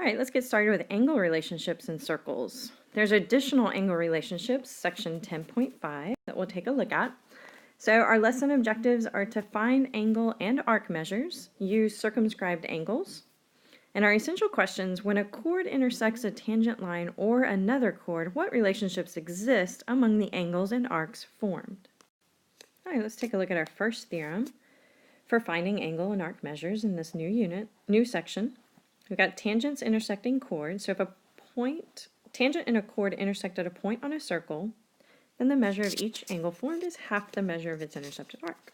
right, let's get started with angle relationships in circles. There's additional angle relationships, section 10.5, that we'll take a look at. So our lesson objectives are to find angle and arc measures, use circumscribed angles, and our essential questions: when a chord intersects a tangent line or another chord, what relationships exist among the angles and arcs formed? All right, let's take a look at our first theorem for finding angle and arc measures in this new section. We've got tangents intersecting chords. So if a tangent and a chord intersect at a point on a circle, then the measure of each angle formed is half the measure of its intercepted arc.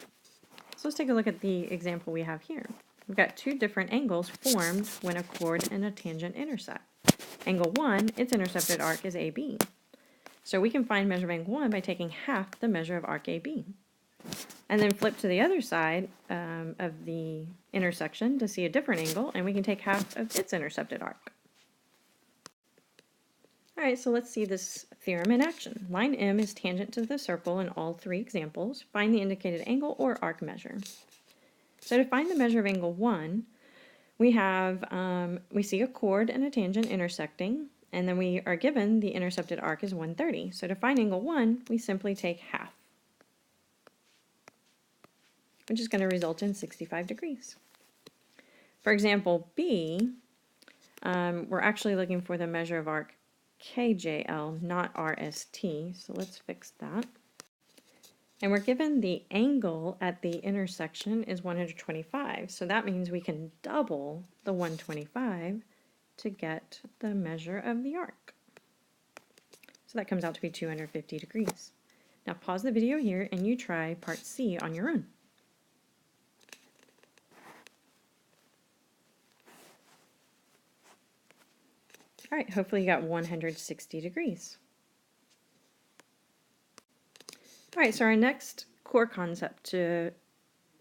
So let's take a look at the example we have here. We've got two different angles formed when a chord and a tangent intersect. Angle 1, its intercepted arc is AB. So we can find measure of angle 1 by taking half the measure of arc AB. And then flip to the other side of the intersection to see a different angle, and we can take half of its intercepted arc. All right, so let's see this theorem in action. Line M is tangent to the circle in all three examples. Find the indicated angle or arc measure. So to find the measure of angle 1, we see a chord and a tangent intersecting, and then we are given the intercepted arc is 130. So to find angle 1, we simply take half, which is going to result in 65 degrees. For example B, we're actually looking for the measure of arc KJL, not RST, so let's fix that. And we're given the angle at the intersection is 125, so that means we can double the 125 to get the measure of the arc. So that comes out to be 250 degrees. Now pause the video here and you try part C on your own. All right, hopefully you got 160 degrees. All right, so our next core concept to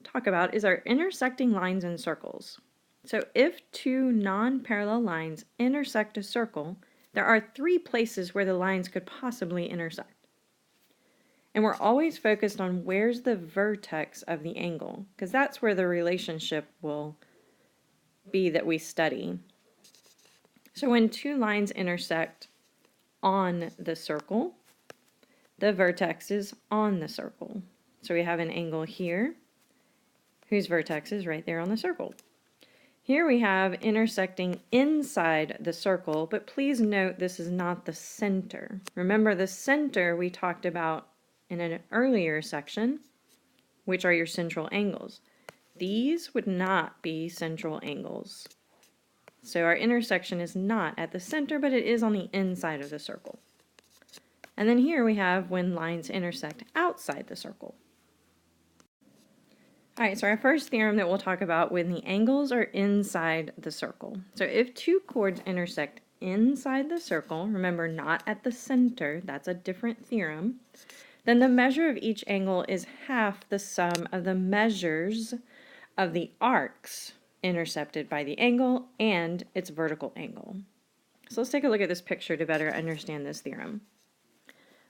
talk about is our intersecting lines and circles. So if two non-parallel lines intersect a circle, there are three places where the lines could possibly intersect. And we're always focused on where's the vertex of the angle, because that's where the relationship will be that we study. So when two lines intersect on the circle, the vertex is on the circle. So we have an angle here, whose vertex is right there on the circle. Here we have intersecting inside the circle, but please note this is not the center. Remember, the center we talked about in an earlier section, which are your central angles. These would not be central angles. So our intersection is not at the center, but it is on the inside of the circle. And then here we have when lines intersect outside the circle. All right, so our first theorem that we'll talk about when the angles are inside the circle. So if two chords intersect inside the circle, remember not at the center, that's a different theorem, then the measure of each angle is half the sum of the measures of the arcs intercepted by the angle and its vertical angle. So let's take a look at this picture to better understand this theorem.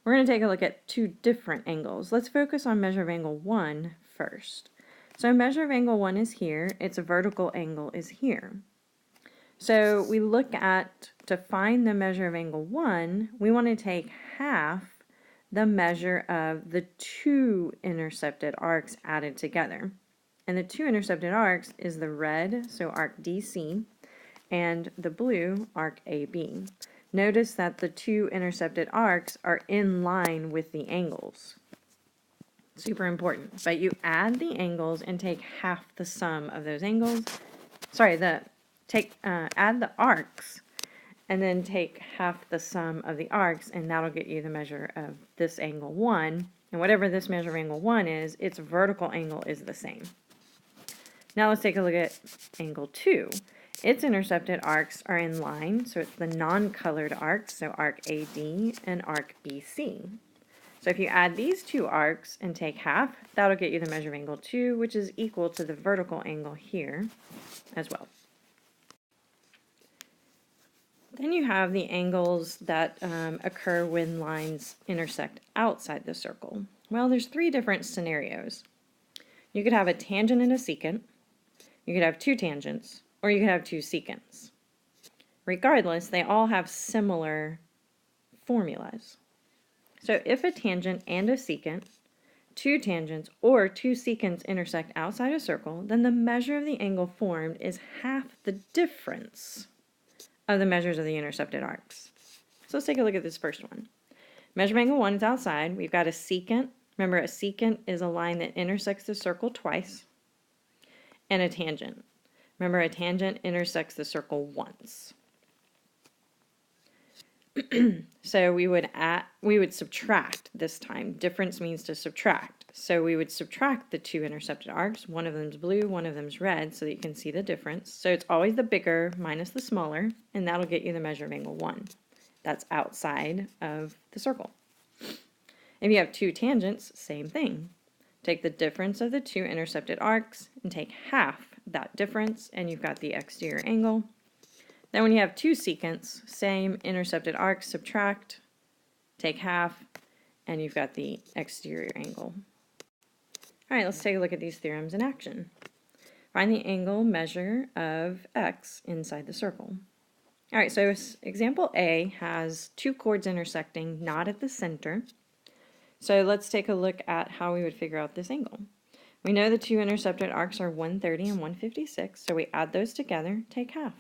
We're going to take a look at two different angles. Let's focus on measure of angle 1 first. So measure of angle 1 is here, its vertical angle is here. So we look at, to find the measure of angle 1, we want to take half the measure of the two intercepted arcs added together. And the two intercepted arcs is the red, so arc DC, and the blue, arc AB. Notice that the two intercepted arcs are in line with the angles. Super important. But you add the angles and take half the sum of those angles. Sorry, add the arcs and then take half the sum of the arcs, and that'll get you the measure of this angle 1. And whatever this measure of angle 1 is, its vertical angle is the same. Now let's take a look at angle 2. Its intercepted arcs are in line, so it's the non-colored arcs, so arc AD and arc BC. So if you add these two arcs and take half, that'll get you the measure of angle 2, which is equal to the vertical angle here as well. Then you have the angles that occur when lines intersect outside the circle. Well, there's three different scenarios. You could have a tangent and a secant, you could have two tangents, or you could have two secants. regardless, they all have similar formulas. So if a tangent and a secant, two tangents or two secants intersect outside a circle, then the measure of the angle formed is half the difference of the measures of the intercepted arcs. So let's take a look at this first one. Measure of angle 1 is outside. We've got a secant. Remember, a secant is a line that intersects the circle twice. And a tangent. Remember, a tangent intersects the circle once. So we would subtract this time. Difference means to subtract. So we would subtract the two intercepted arcs. One of them's blue, one of them's red, so that you can see the difference. So it's always the bigger minus the smaller, and that'll get you the measure of angle 1. That's outside of the circle. If you have two tangents, same thing. Take the difference of the two intercepted arcs and take half that difference, and you've got the exterior angle. Then when you have two secants, same intercepted arcs, subtract, take half, and you've got the exterior angle. All right, let's take a look at these theorems in action. Find the angle measure of x inside the circle. All right, so example A has two chords intersecting, not at the center. So let's take a look at how we would figure out this angle. We know the two intercepted arcs are 130 and 156, so we add those together, take half,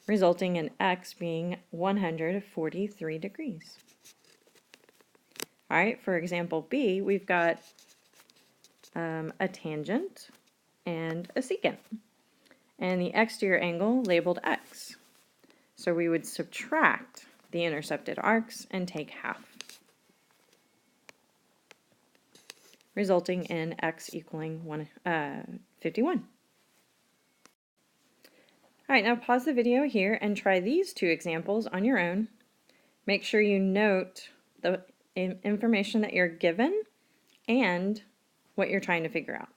resulting in x being 143 degrees. All right, for example B, we've got a tangent and a secant, and the exterior angle labeled x. So we would subtract the intercepted arcs and take half, resulting in x equaling 51. All right, now pause the video here and try these two examples on your own. Make sure you note the information that you're given and what you're trying to figure out.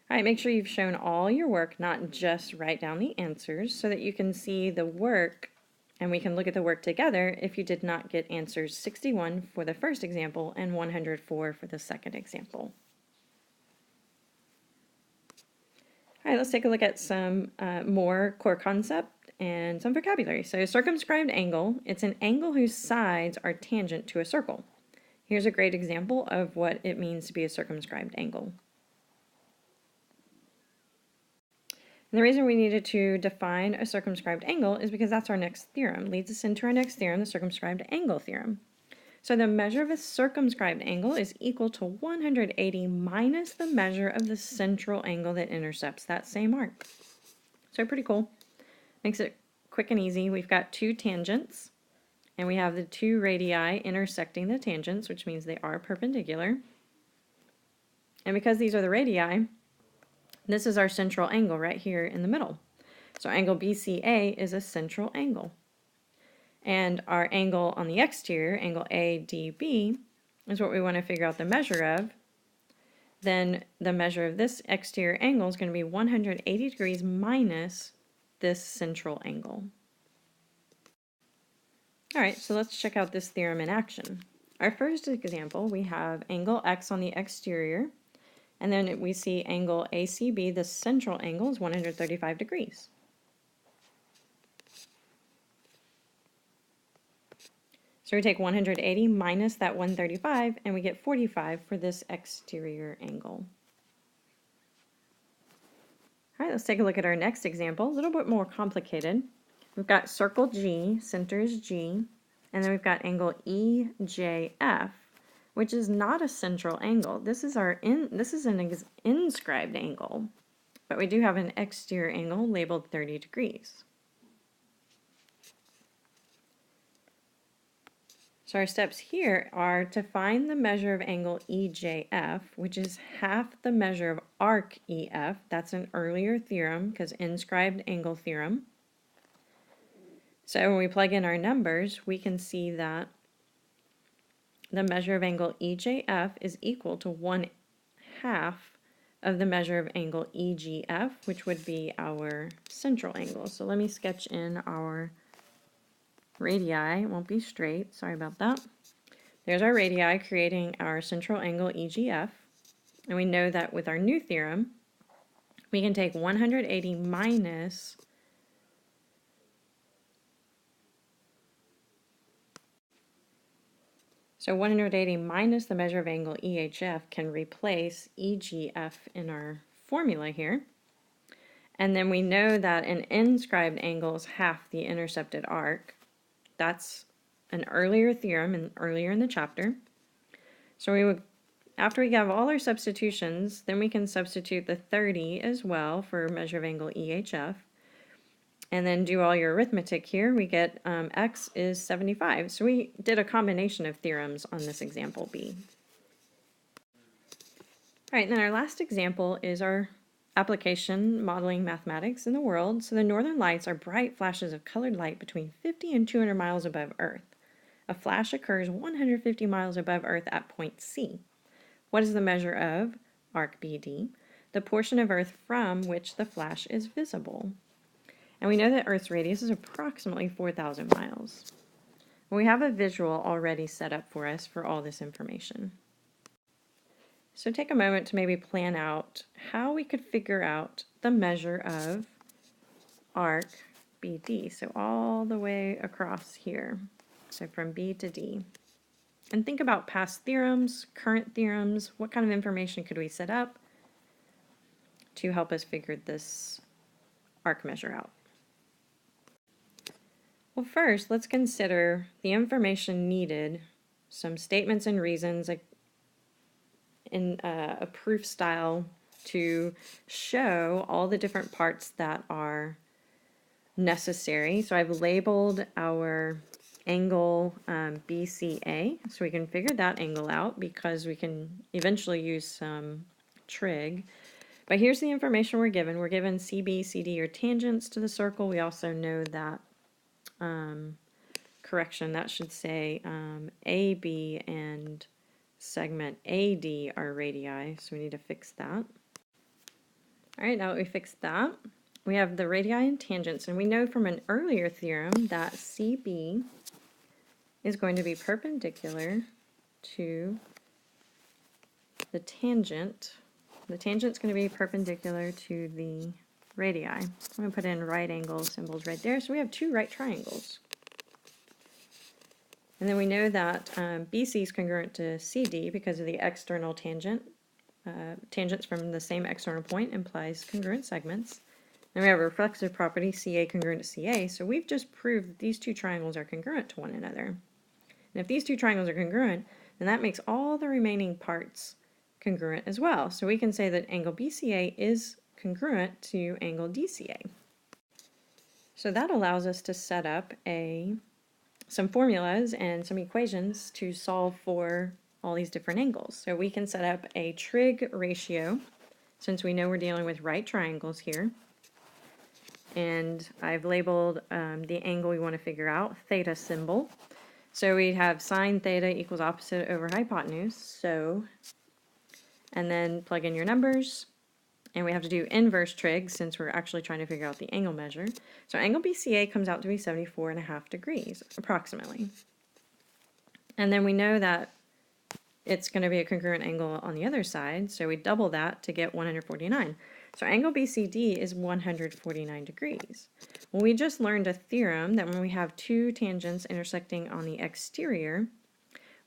All right, make sure you've shown all your work, not just write down the answers, so that you can see the work and we can look at the work together if you did not get answers 61 for the first example and 104 for the second example. All right, let's take a look at some more core concept and some vocabulary. So circumscribed angle, it's an angle whose sides are tangent to a circle. Here's a great example of what it means to be a circumscribed angle. And the reason we needed to define a circumscribed angle is because that's our next theorem. Leads us into our next theorem, the circumscribed angle theorem. So the measure of a circumscribed angle is equal to 180 minus the measure of the central angle that intercepts that same arc. So pretty cool. Makes it quick and easy. We've got two tangents, and we have the two radii intersecting the tangents, which means they are perpendicular. And because these are the radii, this is our central angle right here in the middle. So angle BCA is a central angle. And our angle on the exterior, angle ADB, is what we want to figure out the measure of. Then the measure of this exterior angle is going to be 180 degrees minus this central angle. All right, so let's check out this theorem in action. Our first example, we have angle X on the exterior, and then we see angle ACB, the central angle, is 135 degrees. So we take 180 minus that 135, and we get 45 for this exterior angle. All right, let's take a look at our next example, a little bit more complicated. We've got circle G, center is G, and then we've got angle EJF, which is not a central angle. This is an inscribed angle, but we do have an exterior angle labeled 30 degrees. So our steps here are to find the measure of angle EJF, which is half the measure of arc EF. That's an earlier theorem because inscribed angle theorem. So when we plug in our numbers, we can see that the measure of angle EJF is equal to 1/2 of the measure of angle EGF, which would be our central angle. So let me sketch in our radii. It won't be straight. Sorry about that. There's our radii creating our central angle EGF. And we know that with our new theorem, we can take 180 minus so 180 minus the measure of angle EHF can replace EGF in our formula here. And then we know that an inscribed angle is half the intercepted arc. That's an earlier theorem and earlier in the chapter. So we would, after we have all our substitutions, then we can substitute the 30 as well for measure of angle EHF. And then do all your arithmetic here. We get x is 75. So we did a combination of theorems on this example B. All right, and then our last example is our application modeling mathematics in the world. So the northern lights are bright flashes of colored light between 50 and 200 miles above Earth. A flash occurs 150 miles above Earth at point C. What is the measure of arc BD, the portion of Earth from which the flash is visible? And we know that Earth's radius is approximately 4,000 miles. We have a visual already set up for us for all this information. So take a moment to maybe plan out how we could figure out the measure of arc BD. So all the way across here. So from B to D. And think about past theorems, current theorems. What kind of information could we set up to help us figure this arc measure out? Well, first, let's consider the information needed, some statements and reasons in a proof style to show all the different parts that are necessary. So I've labeled our angle BCA, so we can figure that angle out because we can eventually use some trig. But here's the information we're given. We're given CB, CD are tangents to the circle. We also know that, correction, that should say AB and segment AD are radii, so we need to fix that. All right, now that we fixed that, we have the radii and tangents, and we know from an earlier theorem that CB is going to be perpendicular to the tangent. The tangent's going to be perpendicular to the radii. I'm going to put in right angle symbols right there, so we have two right triangles. And then we know that BC is congruent to CD because of the external tangent. Tangents from the same external point implies congruent segments. Then we have a reflexive property, CA congruent to CA, so we've just proved that these two triangles are congruent to one another. And if these two triangles are congruent, then that makes all the remaining parts congruent as well. So we can say that angle BCA is congruent to angle DCA. So that allows us to set up some formulas and some equations to solve for all these different angles. So we can set up a trig ratio, since we know we're dealing with right triangles here. And I've labeled the angle we want to figure out, theta symbol. So we have sine theta equals opposite over hypotenuse. So, and then plug in your numbers. And we have to do inverse trig since we're actually trying to figure out the angle measure. So angle BCA comes out to be 74.5 degrees, approximately. And then we know that it's going to be a congruent angle on the other side, so we double that to get 149. So angle BCD is 149 degrees. Well, we just learned a theorem that when we have two tangents intersecting on the exterior,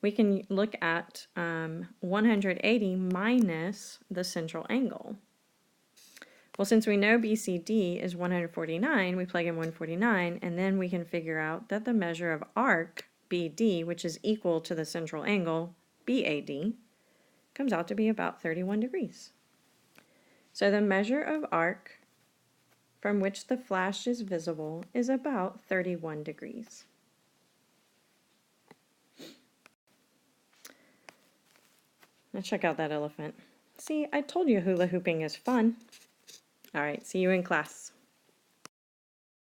we can look at 180 minus the central angle. Well, since we know BCD is 149, we plug in 149, and then we can figure out that the measure of arc BD, which is equal to the central angle BAD, comes out to be about 31 degrees. So the measure of arc from which the flash is visible is about 31 degrees. Now check out that elephant. See, I told you hula hooping is fun. All right, see you in class.